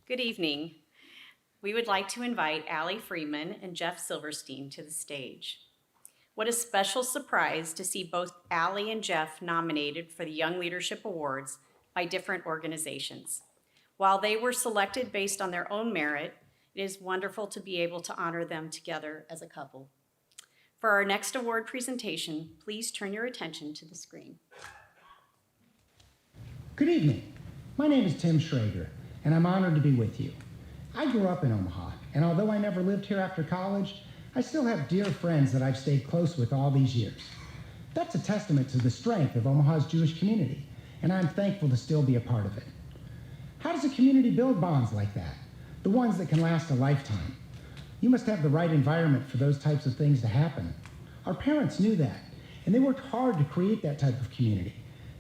Good evening. We would like to invite Allie Freeman and Jeff Silverstein to the stage. What a special surprise to see both Allie and Jeff nominated for the Young Leadership Awards by different organizations. While they were selected based on their own merit, it is wonderful to be able to honor them together as a couple. For our next award presentation, please turn your attention to the screen. Good evening. My name is Tim Schrager, and I'm honored to be with you. I grew up in Omaha, and although I never lived here after college, I still have dear friends that I've stayed close with all these years. That's a testament to the strength of Omaha's Jewish community, and I'm thankful to still be a part of it. How does a community build bonds like that? The ones that can last a lifetime. You must have the right environment for those types of things to happen. Our parents knew that, and they worked hard to create that type of community.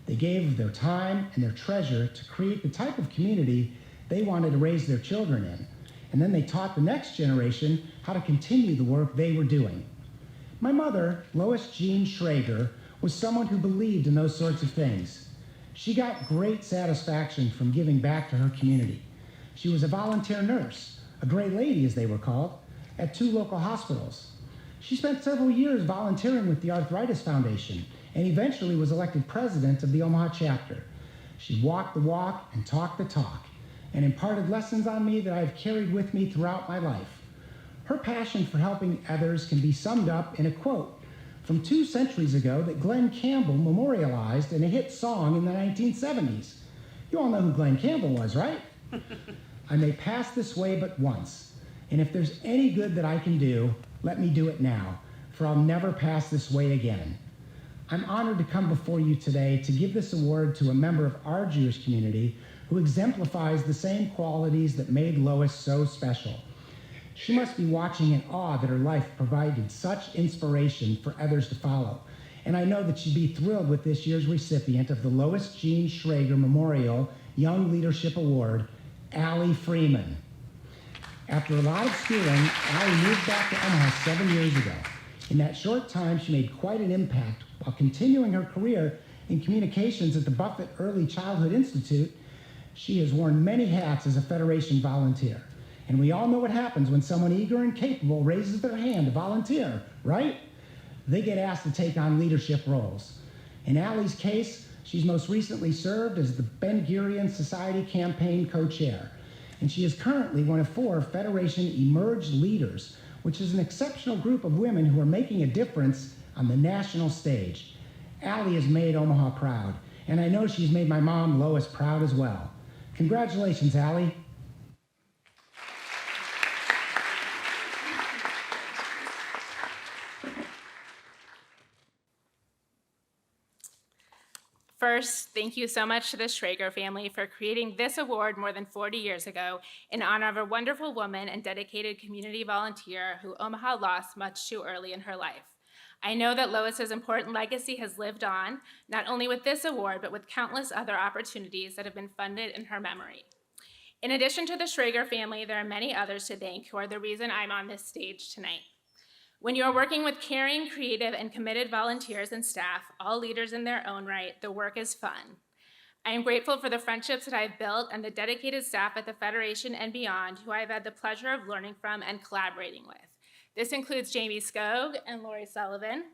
They gave their time and their treasure to create the type of community they wanted to raise their children in. And then they taught the next generation how to continue the work they were doing. My mother, Lois Jean Schrager, was someone who believed in those sorts of things. She got great satisfaction from giving back to her community. She was a volunteer nurse, a gray lady as they were called, at 2 local hospitals. She spent several years volunteering with the Arthritis Foundation and eventually was elected president of the Omaha chapter. She walked the walk and talked the talk and imparted lessons on me that I have carried with me throughout my life. Her passion for helping others can be summed up in a quote from 2 centuries ago that Glenn Campbell memorialized in a hit song in the 1970s. You all know who Glenn Campbell was, right? I may pass this way but once, and if there's any good that I can do, let me do it now, for I'll never pass this way again. I'm honored to come before you today to give this award to a member of our Jewish community who exemplifies the same qualities that made Lois so special. She must be watching in awe that her life provided such inspiration for others to follow. And I know that she'd be thrilled with this year's recipient of the Lois Jean Schrager Memorial Young Leadership Award, Allie Freeman. After a lot of schooling, Allie moved back to Omaha 7 years ago. In that short time, she made quite an impact while continuing her career in communications at the Buffett Early Childhood Institute. She has worn many hats as a Federation volunteer. And we all know what happens when someone eager and capable raises their hand to volunteer, right? They get asked to take on leadership roles. In Allie's case, she's most recently served as the Ben Gurion Society campaign co-chair. And she is currently one of 4 Federation Emerged Leaders, which is an exceptional group of women who are making a difference on the national stage. Allie has made Omaha proud, and I know she's made my mom, Lois, proud as well. Congratulations, Allie. First, thank you so much to the Schrager family for creating this award more than 40 years ago in honor of a wonderful woman and dedicated community volunteer who Omaha lost much too early in her life. I know that Lois's important legacy has lived on, not only with this award, but with countless other opportunities that have been funded in her memory. In addition to the Schrager family, there are many others to thank who are the reason I'm on this stage tonight. When you are working with caring, creative, and committed volunteers and staff, all leaders in their own right, the work is fun. I am grateful for the friendships that I've built and the dedicated staff at the Federation and beyond who I've had the pleasure of learning from and collaborating with. This includes Jamie Skog and Lori Sullivan,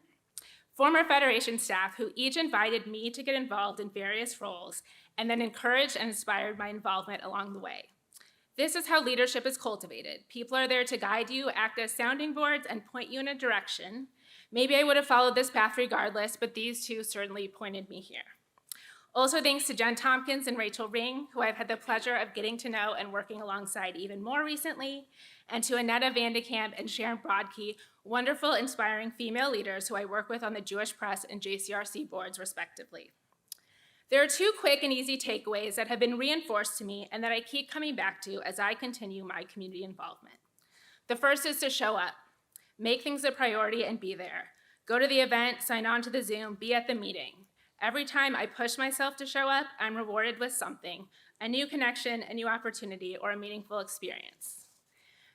former Federation staff who each invited me to get involved in various roles and then encouraged and inspired my involvement along the way. This is how leadership is cultivated. People are there to guide you, act as sounding boards, and point you in a direction. Maybe I would have followed this path regardless, but these two certainly pointed me here. Also, thanks to Jen Tompkins and Rachel Ring, who I've had the pleasure of getting to know and working alongside even more recently, and to Annetta Vandekamp and Sharon Brodkey, wonderful, inspiring female leaders who I work with on the Jewish Press and JCRC boards, respectively. There are 2 quick and easy takeaways that have been reinforced to me and that I keep coming back to as I continue my community involvement. The first is to show up. Make things a priority and be there. Go to the event, sign on to the Zoom, be at the meeting. Every time I push myself to show up, I'm rewarded with something, a new connection, a new opportunity, or a meaningful experience.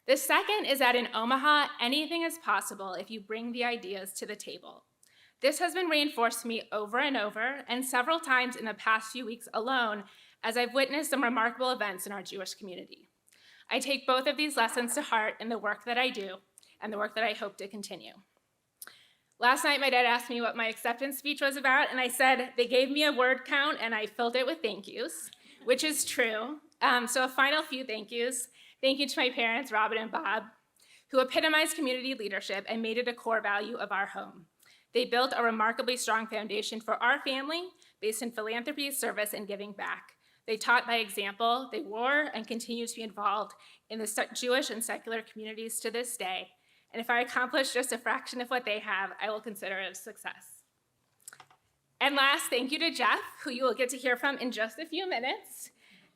The second is that in Omaha, anything is possible if you bring the ideas to the table. This has been reinforced to me over and over, and several times in the past few weeks alone, as I've witnessed some remarkable events in our Jewish community. I take both of these lessons to heart in the work that I do and the work that I hope to continue. Last night, my dad asked me what my acceptance speech was about, and I said they gave me a word count and I filled it with thank yous, which is true. So a final few thank yous. Thank you to my parents, Robin and Bob, who epitomized community leadership and made it a core value of our home. They built a remarkably strong foundation for our family based in philanthropy, service, and giving back. They taught by example. They were and continue to be involved in the Jewish and secular communities to this day. And if I accomplish just a fraction of what they have, I will consider it a success. And last, thank you to Jeff, who you will get to hear from in just a few minutes.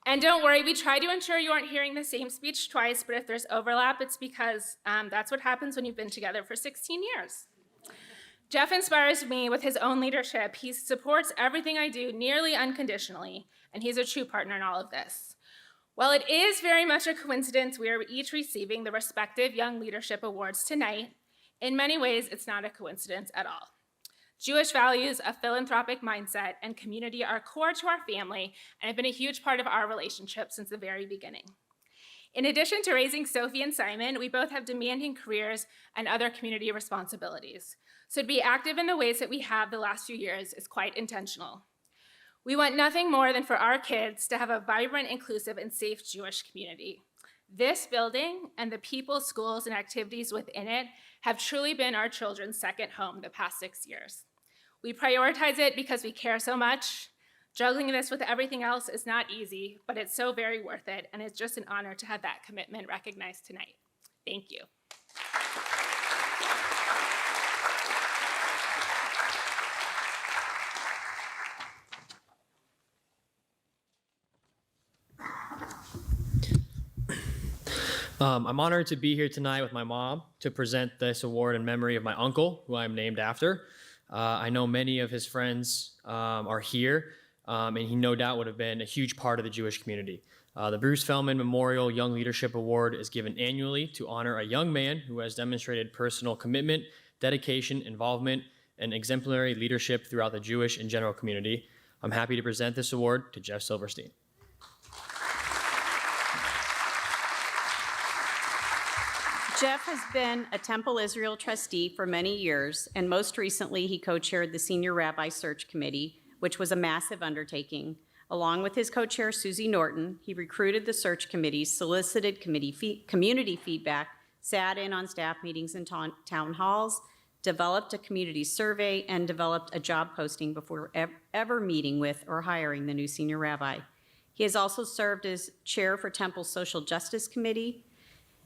And don't worry, we try to ensure you aren't hearing the same speech twice, but if there's overlap, it's because that's what happens when you've been together for 16 years. Jeff inspires me with his own leadership. He supports everything I do nearly unconditionally, and he's a true partner in all of this. While it is very much a coincidence we are each receiving the respective Young Leadership Awards tonight, in many ways, it's not a coincidence at all. Jewish values, a philanthropic mindset, and community are core to our family and have been a huge part of our relationship since the very beginning. In addition to raising Sophie and Simon, we both have demanding careers and other community responsibilities. So to be active in the ways that we have the last few years is quite intentional. We want nothing more than for our kids to have a vibrant, inclusive, and safe Jewish community. This building and the people, schools, and activities within it have truly been our children's second home the past 6 years. We prioritize it because we care so much. Juggling this with everything else is not easy, but it's so very worth it, and it's just an honor to have that commitment recognized tonight. Thank you. I'm honored to be here tonight with my mom to present this award in memory of my uncle, who I'm named after. I know many of his friends are here, and he no doubt would have been a huge part of the Jewish community. The Bruce Feldman Memorial Young Leadership Award is given annually to honor a young man who has demonstrated personal commitment, dedication, involvement, and exemplary leadership throughout the Jewish and general community. I'm happy to present this award to Jeff Silverstein. Jeff has been a Temple Israel trustee for many years, and most recently, he co-chaired the Senior Rabbi Search Committee, which was a massive undertaking. Along with his co-chair, Susie Norton, he recruited the search committee, solicited community feedback, sat in on staff meetings and town halls, developed a community survey, and developed a job posting before ever meeting with or hiring the new senior rabbi. He has also served as chair for Temple's Social Justice Committee.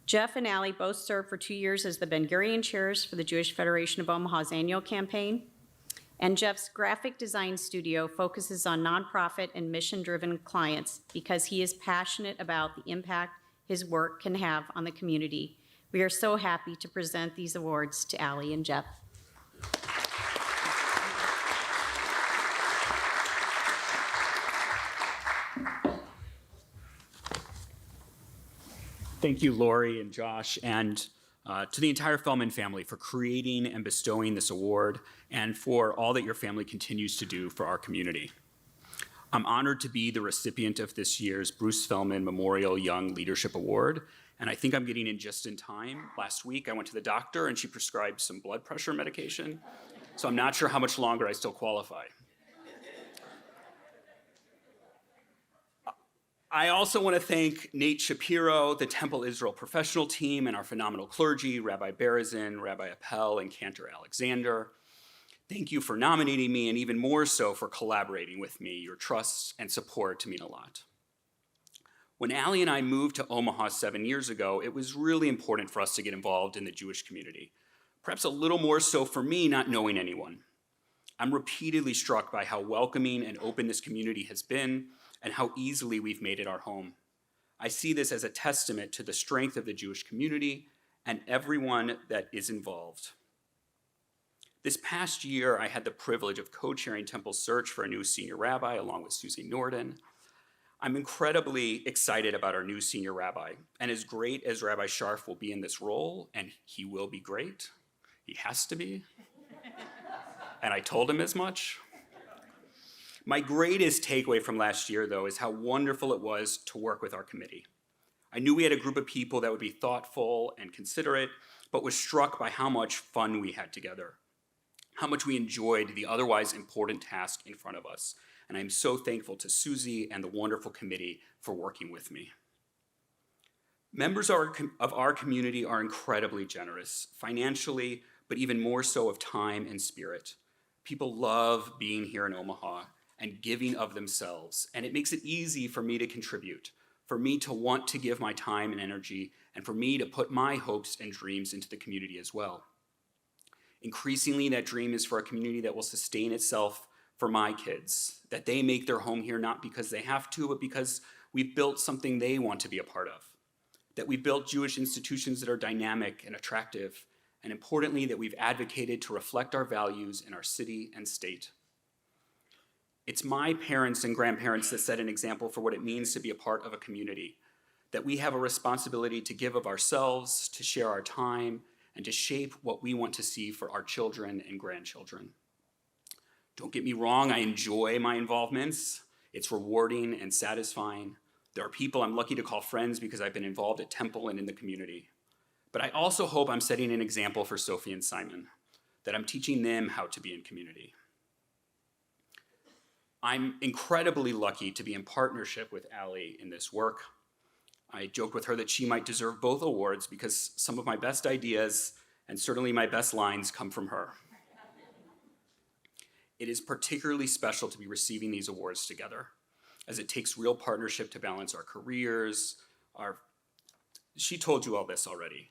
Jeff and Allie both served for 2 years as the Ben-Gurion chairs for the Jewish Federation of Omaha's annual campaign. And Jeff's graphic design studio focuses on nonprofit and mission-driven clients because he is passionate about the impact his work can have on the community. We are so happy to present these awards to Allie and Jeff. Thank you, Lori and Josh, and to the entire Feldman family for creating and bestowing this award and for all that your family continues to do for our community. I'm honored to be the recipient of this year's Bruce Feldman Memorial Young Leadership Award, and I think I'm getting in just in time. Last week, I went to the doctor and she prescribed some blood pressure medication, so I'm not sure how much longer I still qualify. I also want to thank Nate Shapiro, the Temple Israel professional team, and our phenomenal clergy, Rabbi Berezin, Rabbi Appel, and Cantor Alexander. Thank you for nominating me, and even more so for collaborating with me. Your trust and support mean a lot. When Allie and I moved to Omaha 7 years ago, it was really important for us to get involved in the Jewish community. Perhaps a little more so for me, not knowing anyone. I'm repeatedly struck by how welcoming and open this community has been, and how easily we've made it our home. I see this as a testament to the strength of the Jewish community and everyone that is involved. This past year, I had the privilege of co-chairing Temple's search for a new senior rabbi along with Susie Norton. I'm incredibly excited about our new senior rabbi, and as great as Rabbi Sharf will be in this role, and he will be great, he has to be, and I told him as much. My greatest takeaway from last year, though, is how wonderful it was to work with our committee. I knew we had a group of people that would be thoughtful and considerate, but was struck by how much fun we had together, how much we enjoyed the otherwise important task in front of us. And I'm so thankful to Susie and the wonderful committee for working with me. Members of our community are incredibly generous, financially, but even more so of time and spirit. People love being here in Omaha and giving of themselves, and it makes it easy for me to contribute, for me to want to give my time and energy, and for me to put my hopes and dreams into the community as well. Increasingly, that dream is for a community that will sustain itself for my kids, that they make their home here not because they have to, but because we've built something they want to be a part of, that we've built Jewish institutions that are dynamic and attractive, and importantly, that we've advocated to reflect our values in our city and state. It's my parents and grandparents that set an example for what it means to be a part of a community, that we have a responsibility to give of ourselves, to share our time, and to shape what we want to see for our children and grandchildren. Don't get me wrong, I enjoy my involvements. It's rewarding and satisfying. There are people I'm lucky to call friends because I've been involved at Temple and in the community. But I also hope I'm setting an example for Sophie and Simon, that I'm teaching them how to be in community. I'm incredibly lucky to be in partnership with Allie in this work. I joked with her that she might deserve both awards because some of my best ideas and certainly my best lines come from her. It is particularly special to be receiving these awards together, as it takes real partnership to balance our careers, she told you all this already.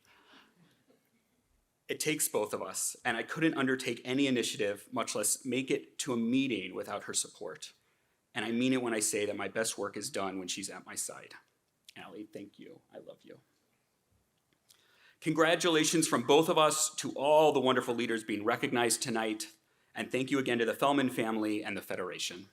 It takes both of us, and I couldn't undertake any initiative, much less make it to a meeting without her support. And I mean it when I say that my best work is done when she's at my side. Allie, thank you. I love you. Congratulations from both of us to all the wonderful leaders being recognized tonight. And thank you again to the Fellman family and the Federation.